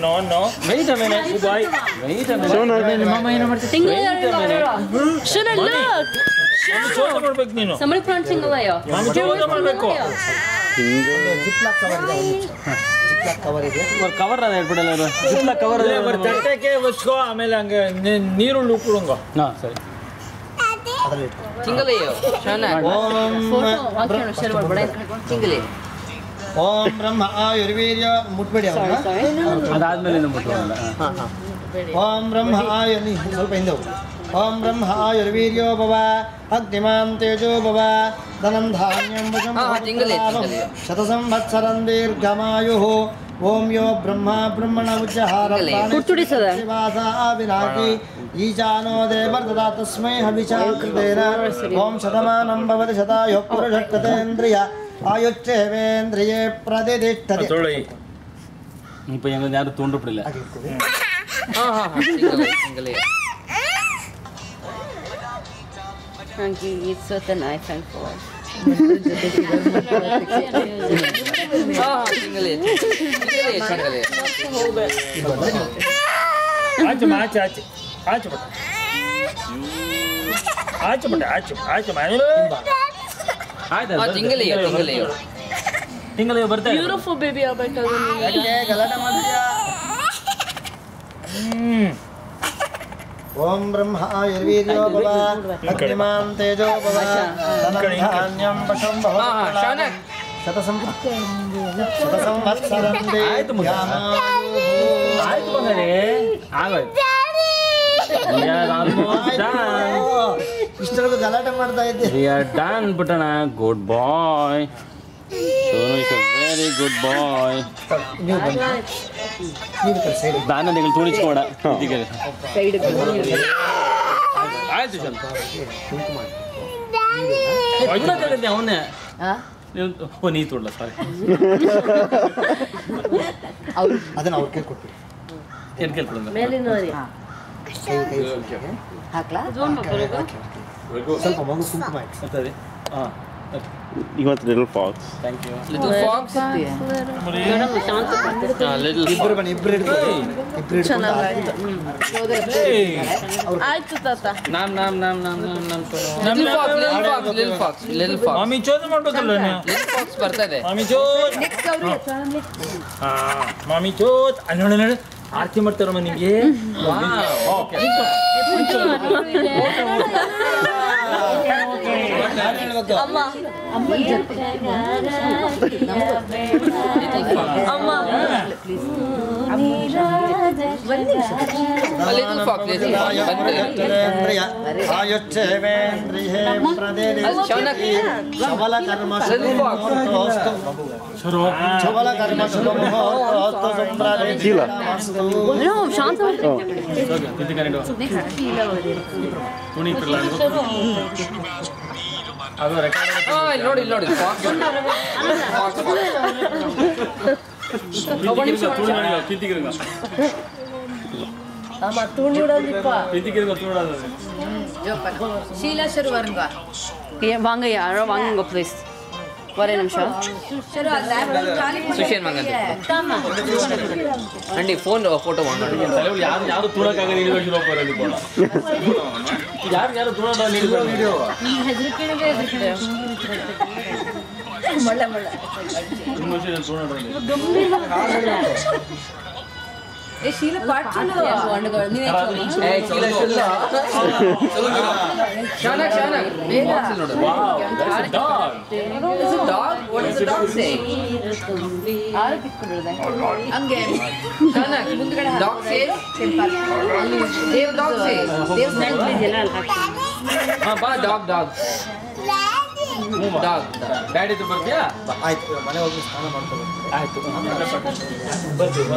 No. Wait a minute, boy. Wait a minute. Shona, look. ಚೋದ ಮಾಡ್ಬೇಕು ನೀನು. Somebody planting away. ನಾನು ಚೋದ ಮಾಡ್ಬೇಕು. Ziploc cover ಇದೆ. ಕವರ್ ಅದ ಹೇಳ್ಬಿಡಲ್ಲ ಇದು. ಜಿಪ್ಲಾಕ್ ಕವರ್ ಅದೇ ಬರ್ ತಟ್ಟೆಗೆ ವಚ್ಕೋ ಆಮೇಲೆ ಹಂಗೆ ನೀರುಳ್ಳಿ ಉಪ್ಪುಳಂಗ. ಹಾ ಸರಿ. ಅದರಲ್ಲಿ ಇಟ್ಟು. ತಿಂಗಲೆಯೋ ಶೋನ Photo ವಾಕ್ಯ ಶೇರ್ ಮಾಡ್ಬೇಡ. ತಿಂಗಲೆ ಓಂ ಬ್ರಹ್ಮ ಆಯುರ್ವೀರ್ಯ ಮುಟ್ಬೇಡಿ ಅವನ್ನ. ಅದಾದ್ಮೇಲೆ ಮುಟ್ಟೋಲ್ಲ. ಓಂ ಬ್ರಹ್ಮ ಆಯುರ್ನಿ ಸ್ವಲ್ಪ ಹಿಂದೆ ಹೋಗು. ಓಂ ಬ್ರಹ್ಮ ಆಯುರ್ವೀರ್ಯೋ ಭವ ಅಗ್ನಿಮಾನ್ ತೇಜೋ ಭವ ಧನಂ ಧಾನ್ಯಂ ವಶಂ ತಿಂಗಲೆ ಶತಸಂವತ್ಸರಂ ದೀರ್ಘಮಾಯುಃ ಓಂ ಯೋ ಬ್ರಹ್ಮ ಬ್ರಹ್ಮಣ ಉಜ್ಜಹಾರ ಶಿವಾಸ ಅವಿನಾಶಿ ಈಶಾನೋ ದೇವರ್ದದಾ ತಸ್ಮೈ ಹವಿಷಾಕೃತೇನ ಓಂ ಶತಮಾನಂ ಭವತಿ ಶತಾಯುಃ ಪುರುಷಕೃತೇಂದ್ರಿಯ ಆಯುಚ್ಚೇವೇಂದ್ರಿಯೇ ಪ್ರತಿಷ್ಠತೆ. இப்போ எங்க யாரும் தூண்டப்படல. ತಿಂಗಲೆ Frankie, it's with a knife and fork. ತಿಂಗಲೆ ತಿಂಗಲೆ ತಿಂಗಳು ಬರ್ತಾ Beautiful baby, I'll bet ಗಲಾಟೆ ಮಾಡಿದ್ಯಾ? ಓಂ ಬ್ರಹ್ಮ ಆಯುರ್ವೀರ್ಯೋ ಭವ ಅಗ್ನಿಮಾನ್ ತೇಜೋ ಭವ ಧನಂ ಧಾನ್ಯಂ ವಶಂ ಭವತಿ ಶತಸಂವತ್ಸರಂ ದೀರ್ಘಮಾಯುಃ. ಆಯ್ತು ಬಂಗಾರಿ ಆಗೋಯ್ತು. ಇಷ್ಟೊಳಗೂ ಗಲಾಟೆ ಮಾಡ್ತಾ ಇದ್ದೆ. We are done, Putana. Good boy. Sonu is a very good boy. ನೀವು ಬನ್ನಿ. ನೀವು ಈ ಕಡೆ ಸೈಡ್ ದಾನ ನೀವು ತೋಡಿಸ್ಕೊಡ. ಆಯ್ತು ಸ್ವಲ್ಪ. ಅವನೇ ನೀ ತೋಡ್ಲ ಸಾರಿ. ಅದನ್ನ ಅವ್ರ ಕೈ ಕೊಟ್ಟು ಏನು ಕೇಳ್ಕೊಡಂಗ ಹಾಕ್ಲಾ ಸ್ವಲ್ಪ ಮಗು ಕುಂಕುಮ ಇಟ್ಟು. ಸರಿ ಹಾಂ. You want the little fox? Thank you. Little fox. Little ಇಬ್ರು ಬನ್ನಿ, ಇಬ್ರು ಹಿಡ್ಕೊಂಡು ಆಯ್ತು ತಾತ. Little fox. ಮಾಮಿ ಚೋದ ಮಾಡ್ಬೇಕಲ್ಲ ನೀವು. Little fox ಬರ್ತದೆ. ಮಾಮಿ ಚೋದ್ ಮಾಮಿ ಚೋದ್ ನೋಡಿ ಆರತಿ ಮಾಡ್ತಾರಮ್ಮ ನಿಮಗೆ. ಅಮ್ಮ ಅಮ್ಮ Little fox. ಆಯುಚ್ಚೇವೇಂದ್ರಿಯೇ ಪ್ರತಿಷ್ಠತೆ. ಶಬಲ ಕರ್ಮ ಶಬಲ ಕರ್ಮ ಶುಭಮುಹೂರ್ತೋಸ್ತು ಸಂಪ್ರಾಪ್ತಿ. No, ಶಾಂತ ಅದು ರೆಕಾರ್ಡ್ ನೋಡಿ fox. ಕಿತ್ತಿಗಿರಂಗ ಅಮ್ಮ ತೂಣಿಡೋದಿಪ್ಪ ಶೀಲಾ ಶುರು வருங்க வாங்க யாரோ வாங்குங்க ப்ளீஸ் ஒரே நிமிஷம் ಶುರು ಖಾಲಿ ಸುಶೇನ್ ಮಂಗಂತ ಅಂಡಿ ಫೋನ್ ಫೋಟೋ ವಾಂಗಂడి ಯಾರು ತೂಡಕ್ಕಾಗ ಯಾರು ತೂಡ ವಿಡಿಯೋ ಮಳ್ಳ ಮಳ್ಳ ಏ ಶೀಲಾ ಪಾಟ್ ಚಲೋ ನೀವೇ ಏ ಶೀಲಾ ಶುಲ್ಲ ಶಾನಕ್ ನೋಡು It's a dog. What does the dog say? ಆರು ಬಿಟ್ಕೊಂಡಿರೋದೆ ಹಂಗೆ ಶಾನಕ್ dog says Dev dog says Dev ಬಾ dog ಡ್ಯಾಡಿ ತು ಬರ್ತೀಯಾ ಆಯ್ತು ಮನೆ ಹೋಗಿ ಸ್ನಾನ ಮಾಡ್ಕೊಂಡು ಆಯ್ತು ಬರ್ತೀವಿ